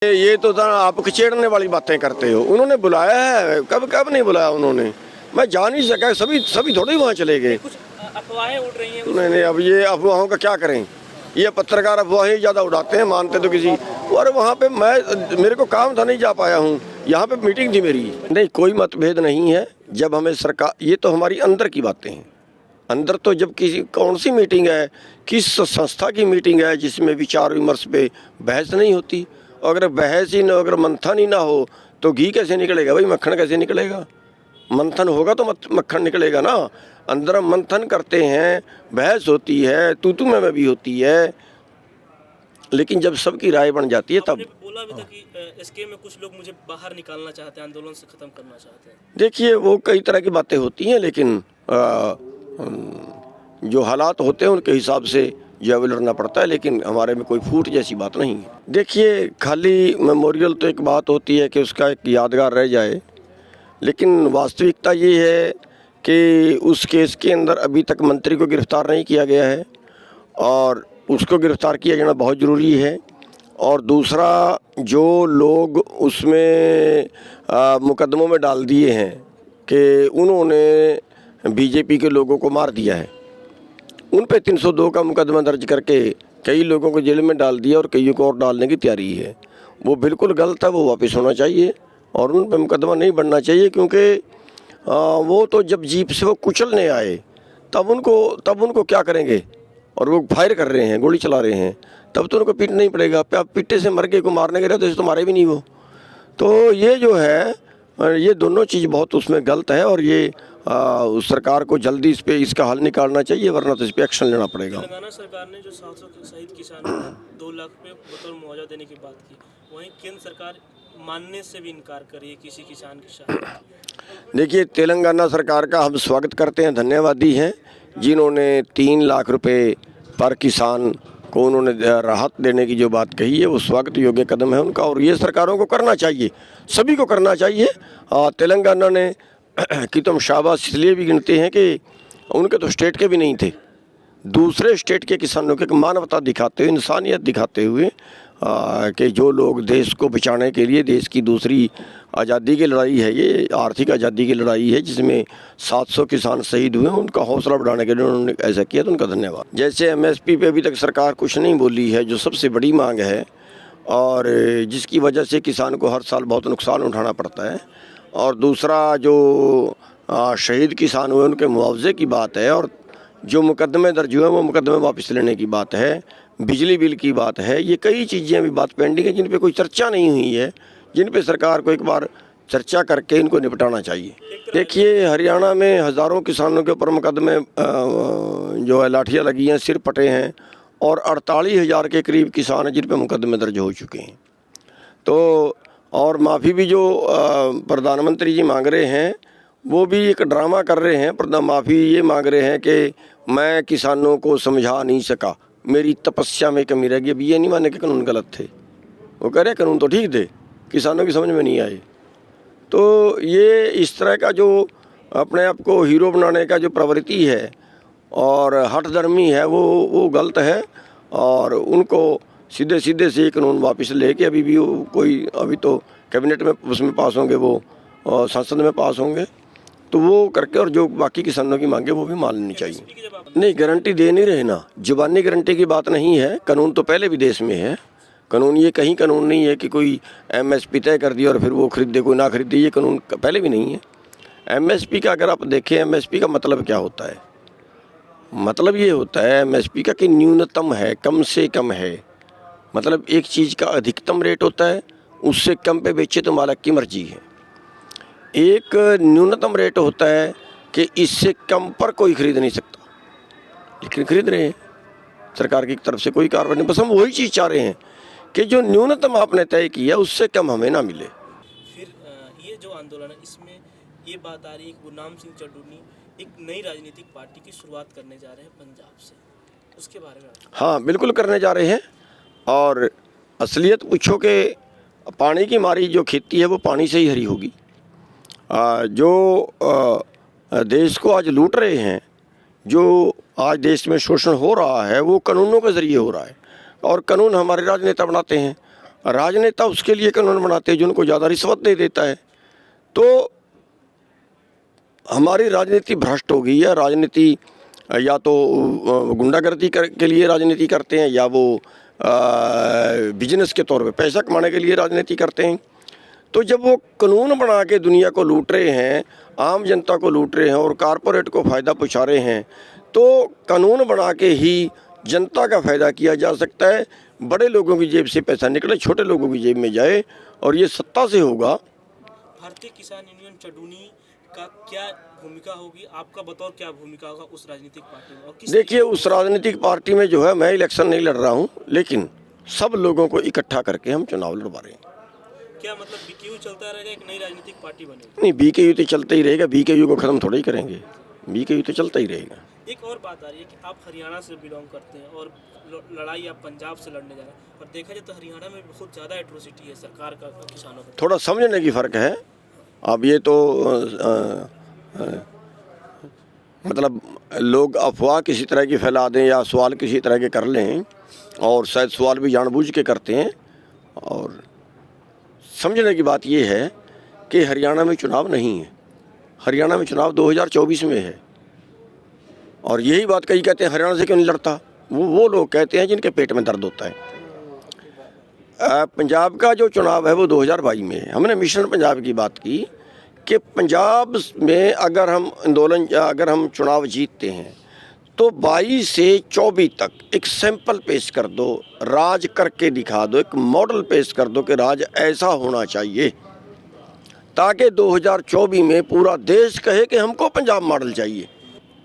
ये तो था आप खिचेड़ने वाली बातें करते हो। उन्होंने बुलाया है, कब कब नहीं बुलाया उन्होंने, मैं जा नहीं सका। सभी थोड़े वहाँ चले गए। कुछ अफवाहें उड़ रही हैं। नहीं, अब ये अफवाहों का क्या करें, ये पत्रकार अफवाहें ज़्यादा उड़ाते हैं, मानते तो किसी। और वहाँ पे मेरे को काम था, नहीं जा पाया हूँ। यहाँ पे मीटिंग थी मेरी। नहीं, कोई मतभेद नहीं है। जब हमें सरकार, ये तो हमारी अंदर की बातें हैं। अंदर तो जब किसी कौन सी मीटिंग है, किस संस्था की मीटिंग है जिसमें विचार विमर्श पे बहस नहीं होती। अगर बहस ही ना, अगर मंथन ही ना हो तो घी कैसे निकलेगा भाई, मक्खन कैसे निकलेगा। मंथन होगा तो मक्खन निकलेगा ना। अंदर हम मंथन करते हैं, बहस होती है, तू मैं भी होती है, लेकिन जब सबकी राय बन जाती है तब। बोला भी था कि एसके में कुछ लोग मुझे बाहर निकालना चाहते हैं, आंदोलन से खत्म करना चाहते हैं। देखिए, वो कई तरह की बातें होती हैं, लेकिन जो हालात होते हैं उनके हिसाब से जो लड़ना पड़ता है, लेकिन हमारे में कोई फूट जैसी बात नहीं है। देखिए, खाली मेमोरियल तो एक बात होती है कि उसका एक यादगार रह जाए, लेकिन वास्तविकता ये है कि उस केस के अंदर अभी तक मंत्री को गिरफ्तार नहीं किया गया है और उसको गिरफ्तार किया जाना बहुत ज़रूरी है। और दूसरा, जो लोग उसमें मुकदमों में डाल दिए हैं कि उन्होंने बीजेपी के लोगों को मार दिया है, उन पे 302 का मुकदमा दर्ज करके कई लोगों को जेल में डाल दिया और कईयों को और डालने की तैयारी है। वो बिल्कुल गलत है, वो वापस होना चाहिए और उन पे मुकदमा नहीं बनना चाहिए, क्योंकि वो तो जब जीप से वो कुचलने आए तब उनको क्या करेंगे, और वो फायर कर रहे हैं, गोली चला रहे हैं, तब तो उनको पीटना ही पड़ेगा। आप पिट्टे से मर गए को मारने के रहे तो मारे भी नहीं वो। तो ये जो है, ये दोनों चीज़ बहुत उसमें गलत है और ये उस सरकार को जल्दी इस पे इसका हल निकालना चाहिए, वरना तो इस पे एक्शन लेना पड़ेगा। तेलंगाना सरकार ने जो 700 शहीद किसान 2 लाख पे बतौर मुआवजा देने की बात की, वहीं केंद्र सरकार मानने से भी इनकार कर रही है किसी किसान की सहायता। देखिए, तेलंगाना सरकार का हम स्वागत करते हैं, धन्यवादी हैं, जिन्होंने 3 लाख रुपए पर किसान को उन्होंने राहत देने की जो बात कही है, वो स्वागत योग्य कदम है उनका और ये सरकारों को करना चाहिए, सभी को करना चाहिए। तेलंगाना ने कि तुम शाबाश इसलिए भी गिनते हैं कि उनके तो स्टेट के भी नहीं थे, दूसरे स्टेट के किसानों के मानवता दिखाते हुए, इंसानियत दिखाते हुए कि जो लोग देश को बचाने के लिए, देश की दूसरी आज़ादी की लड़ाई है, ये आर्थिक आज़ादी की लड़ाई है जिसमें 700 किसान शहीद हुए, उनका हौसला बढ़ाने के लिए उन्होंने ऐसा किया, तो उनका धन्यवाद। जैसे MSP पे अभी तक सरकार कुछ नहीं बोली है, जो सबसे बड़ी मांग है और जिसकी वजह से किसान को हर साल बहुत नुकसान उठाना पड़ता है। और दूसरा, जो शहीद किसान हुए उनके मुआवजे की बात है, और जो मुकदमे दर्ज हुए वो मुकदमे वापस लेने की बात है, बिजली बिल की बात है। ये कई चीज़ें अभी बात पेंडिंग है जिन पे कोई चर्चा नहीं हुई है, जिन पे सरकार को एक बार चर्चा करके इनको निपटाना चाहिए। देखिए, हरियाणा में हज़ारों किसानों के ऊपर मुकदमे जो है लाठियाँ लगी हैं, सिर फटे हैं और 48,000 के करीब किसान हैं जिन पे मुकदमे दर्ज हो चुके हैं। तो और माफ़ी भी जो प्रधानमंत्री जी मांग रहे हैं, वो भी एक ड्रामा कर रहे हैं। माफ़ी ये मांग रहे हैं कि मैं किसानों को समझा नहीं सका, मेरी तपस्या में कमी रह गई। अब ये नहीं माने कि कानून गलत थे, वो कह रहे कानून तो ठीक थे, किसानों की समझ में नहीं आए। तो ये इस तरह का जो अपने आप को हीरो बनाने का जो प्रवृत्ति है और हठधर्मी है, वो गलत है और उनको सीधे से ये कानून वापस लेके, अभी तो कैबिनेट में उसमें पास होंगे, वो संसद में पास होंगे, तो वो करके और जो बाकी किसानों की मांगे वो भी मान लेनी चाहिए। नहीं, गारंटी दे नहीं रहे ना, जुबानी गारंटी की बात नहीं है। कानून तो पहले भी देश में है, कानून ये कहीं कानून नहीं है कि कोई MSP तय कर दिया और फिर वो खरीदे कोई ना खरीदे, ये कानून पहले भी नहीं है। MSP का अगर आप देखें, MSP का मतलब क्या होता है, मतलब ये होता है MSP का कि न्यूनतम है, कम से कम है। मतलब एक चीज़ का अधिकतम रेट होता है, उससे कम पे बेचे तो मालिक की मर्जी है। एक न्यूनतम रेट होता है कि इससे कम पर कोई खरीद नहीं सकता, लेकिन खरीद रहे हैं। सरकार की तरफ से कोई कार्रवाई नहीं, बस हम वही चीज़ चाह रहे हैं कि जो न्यूनतम आपने तय किया उससे कम हमें ना मिले। फिर ये जो आंदोलन है, इसमें ये बात आ रही है कि गुरनाम सिंह चड्डूनी एक नई राजनीतिक पार्टी की शुरुआत करने जा रहे हैं पंजाब से, उसके बारे में? हाँ, बिल्कुल करने जा रहे हैं। और असलियत पूछो कि पानी की मारी जो खेती है वो पानी से ही हरी होगी। जो देश को आज लूट रहे हैं, जो आज देश में शोषण हो रहा है, वो कानूनों के ज़रिए हो रहा है और कानून हमारे राजनेता बनाते हैं। राजनेता उसके लिए कानून बनाते हैं जो उनको ज़्यादा रिश्वत दे देता है। तो हमारी राजनीति भ्रष्ट हो गई है। राजनीति या तो गुंडागर्दी के लिए राजनीति करते हैं, या वो बिजनेस के तौर पे पैसा कमाने के लिए राजनीति करते हैं। तो जब वो कानून बना के दुनिया को लूट रहे हैं, आम जनता को लूट रहे हैं और कारपोरेट को फ़ायदा पहुंचा रहे हैं, तो कानून बना के ही जनता का फ़ायदा किया जा सकता है। बड़े लोगों की जेब से पैसा निकले, छोटे लोगों की जेब में जाए, और ये सत्ता से होगा। भारतीय किसान यूनियन चडूनी का क्या भूमिका होगी, आपका बतौर क्या भूमिका होगा उस राजनीतिक पार्टी में? और देखिए, उस राजनीतिक पार्टी में जो है, मैं इलेक्शन नहीं लड़ रहा हूँ, लेकिन सब लोगों को इकट्ठा करके हम चुनाव लड़वा रहे हैं। क्या मतलब बीकेयू चलता रहेगा, एक नई राजनीतिक पार्टी बनेगी? नहीं, बीकेयू तो चलता ही रहेगा। बीकेयू को ख़त्म थोड़ा ही करेंगे, बीकेयू तो चलता ही रहेगा। एक और बात आ रही है कि आप हरियाणा से बिलोंग करते हैं और लड़ाई आप पंजाब से लड़ने जा रहे हैं, और देखा जाए तो हरियाणा में बहुत ज़्यादा एट्रोसिटी है सरकार का किसानों का। थोड़ा समझने की फ़र्क है। अब ये तो मतलब लोग अफवाह किसी तरह की फैला दें या सवाल किसी तरह के कर लें, और शायद सवाल भी जानबूझ के करते हैं। और समझने की बात ये है कि हरियाणा में चुनाव नहीं है। हरियाणा में चुनाव 2024 में है। और यही बात कई कहते हैं हरियाणा से क्यों नहीं लड़ता, वो लोग कहते हैं जिनके पेट में दर्द होता है। पंजाब का जो चुनाव है वो 2022 में है। हमने मिशन पंजाब की बात की कि पंजाब में अगर हम चुनाव जीतते हैं तो 22 से 24 तक एक सैंपल पेश कर दो, राज करके दिखा दो, एक मॉडल पेश कर दो कि राज ऐसा होना चाहिए, ताकि 2024 में पूरा देश कहे कि हमको पंजाब मॉडल चाहिए।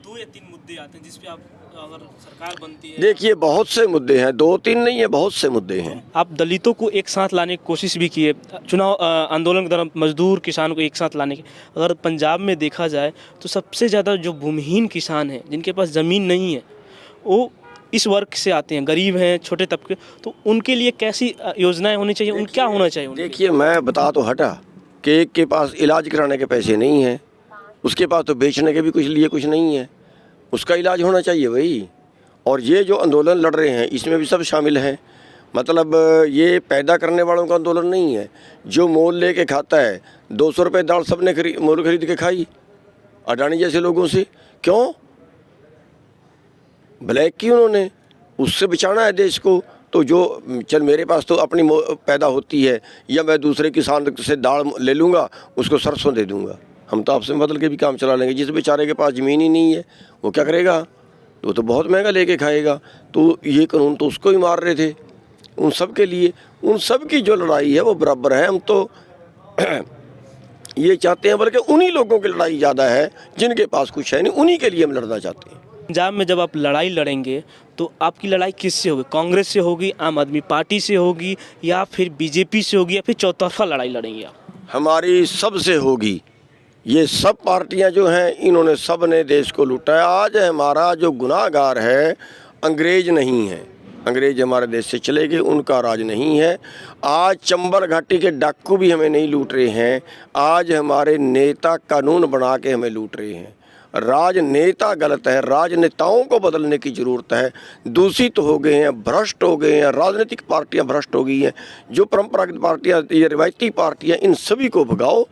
2 या 3 मुद्दे आते हैं जिस पे आप अगर सरकार बनती है। देखिए, बहुत से मुद्दे हैं, 2-3 नहीं है, बहुत से मुद्दे हैं। आप दलितों को एक साथ लाने की कोशिश भी किए, चुनाव आंदोलन के दौरान मजदूर किसान को एक साथ लाने की। अगर पंजाब में देखा जाए तो सबसे ज़्यादा जो भूमिहीन किसान हैं, जिनके पास ज़मीन नहीं है, वो इस वर्ग से आते हैं, गरीब हैं, छोटे तबके। तो उनके लिए कैसी योजनाएं होनी चाहिए, उन क्या होना चाहिए? देखिए, मैं बता तो हटा कि एक के पास इलाज कराने के पैसे नहीं हैं, उसके पास तो बेचने के भी कुछ नहीं है, उसका इलाज होना चाहिए भाई। और ये जो आंदोलन लड़ रहे हैं इसमें भी सब शामिल हैं। मतलब ये पैदा करने वालों का आंदोलन नहीं है। जो मोल लेके खाता है, 200 रुपये दाल सब ने मोल खरीद के खाई अडानी जैसे लोगों से। क्यों? ब्लैक की उन्होंने, उससे बचाना है देश को। तो जो चल मेरे पास तो अपनी पैदा होती है, या मैं दूसरे किसान से दाल ले लूँगा, उसको सरसों दे दूँगा, हम तो आपसे बदल के भी काम चला लेंगे। जिस बेचारे के पास ज़मीन ही नहीं है वो क्या करेगा? वो तो बहुत महंगा लेके खाएगा। तो ये कानून तो उसको ही मार रहे थे। उन सब के लिए, उन सब की जो लड़ाई है वो बराबर है। हम तो ये चाहते हैं, बल्कि उन्हीं लोगों की लड़ाई ज़्यादा है जिनके पास कुछ है नहीं, उन्हीं के लिए हम लड़ना चाहते हैं। पंजाब में जब आप लड़ाई लड़ेंगे तो आपकी लड़ाई किससे होगी? कांग्रेस से होगी, आम आदमी पार्टी से होगी, या फिर बीजेपी से होगी, या फिर चौतरफा लड़ाई लड़ेंगे आप? हमारी सबसे होगी। ये सब पार्टियां जो हैं, इन्होंने सब ने देश को लूटा है। आज हमारा जो गुनाहगार है अंग्रेज नहीं है। अंग्रेज हमारे देश से चले गए, उनका राज नहीं है। आज चंबल घाटी के डाकू भी हमें नहीं लूट रहे हैं। आज हमारे नेता कानून बना के हमें लूट रहे हैं। राजनेता गलत है, राजनेताओं को बदलने की ज़रूरत है। दूषित हो गए हैं, भ्रष्ट हो गए हैं, राजनीतिक पार्टियां भ्रष्ट हो गई हैं। जो परंपरागत पार्टियां, ये रिवायती पार्टियां, इन सभी को भगाओ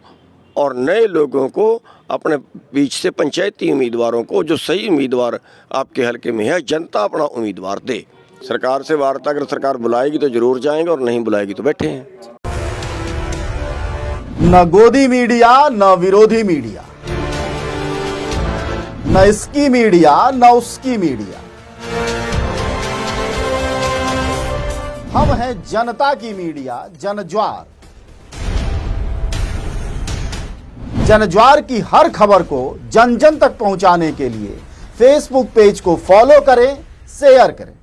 और नए लोगों को अपने बीच से, पंचायती उम्मीदवारों को, जो सही उम्मीदवार आपके हल्के में है, जनता अपना उम्मीदवार दे। सरकार से वार्ता अगर सरकार बुलाएगी तो जरूर जाएंगे, और नहीं बुलाएगी तो बैठे हैं। न गोदी मीडिया, न विरोधी मीडिया, न इसकी मीडिया, न उसकी मीडिया। हम हैं जनता की मीडिया, जनज्वार। जनज्वार की हर खबर को जन जन तक पहुंचाने के लिए फेसबुक पेज को फॉलो करें, शेयर करें।